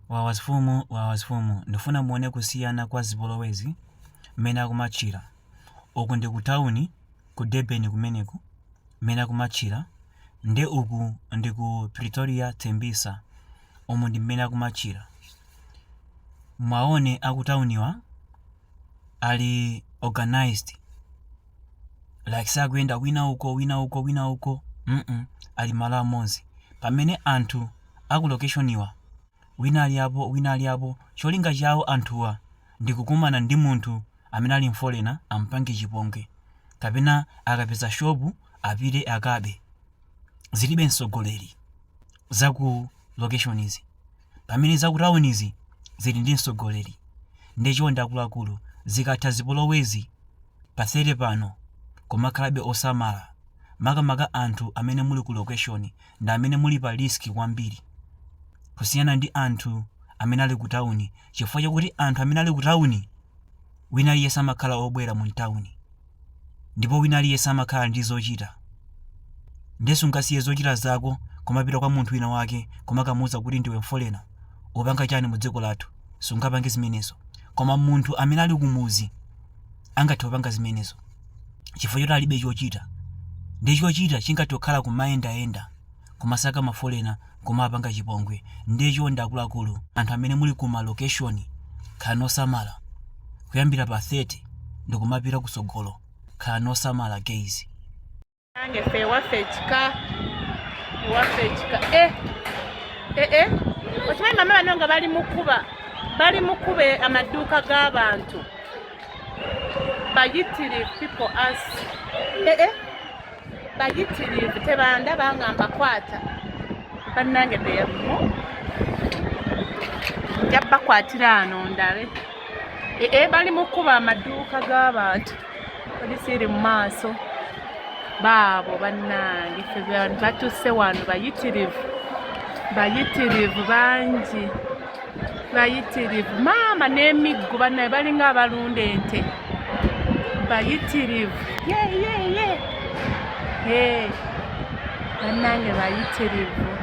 wawazifumu ndifuna muone kusiyana kwa zipolowezi mmene akumatchira uku ndi ku tawuni ku Durban kumeneku mmene akumatchira nde uku ndi ku Pretoria Tembisa umu ndi mmene akumatchira. Mwaone akutawuniwa ali organized like sakuyenda wina uko ali malo amodzi, pamene anthu aku location wina ali apo cholinga chawo anthuwa ndikukumana ndi munthu amene ali mfolena ampange chipongwe kapena akapeza shopu apite akabe. Zilibe msogoleri zaku location izi, pamene zaku town izi zili ndi msogoleri. Ndicho ndakuluakulu zikatha zipolowezi pasere pano kumakhalabe osamala makamaka anthu amene muli ku location ndi amene muli pa risk kwambiri kusiyana ndi anthu amene ali ku tawuni, chifukwa chakuti anthu amene ali ku tawuni wina aliyense amakhala obwera mu tawuni ndipo wina aliyense amakhala ndi zochita. Ndesu ngasiye zochita zako kumapita kwa munthu wina wake kumakamuwuza kuti ndiwe mfolena upanga chani mu dziko lathu, sungapange zimenezo. Koma munthu amene ali kumuzi angathe kupanga zimenezo chifukwa choti alibe chochita. Ndi chochita chingathe kukhala kumayendayenda kumasaka mafolena kumapanga chipongwe. Ndicho ndakuluakulu anthu amene muli kuma location khala nosamala kuyambira pa 30 ndikumapita kusogolo khala nosamala guys. Nange fe wafechika okimanyi mama bano nga bali mukuba amaduuka g'abantu bayitirivu people as bayitirivu tebandaba nga mbakwata bannange beyamu nja bakwatira ano ndabe bali mukuba amaduuka g'abantu polisi eri mu maaso baabo bannange ffe batuuse wano bayitirivu bangi bayitirivu maama n'emiggo bannaye balinga abalunda ente bayitirivu bannange bayitirivu.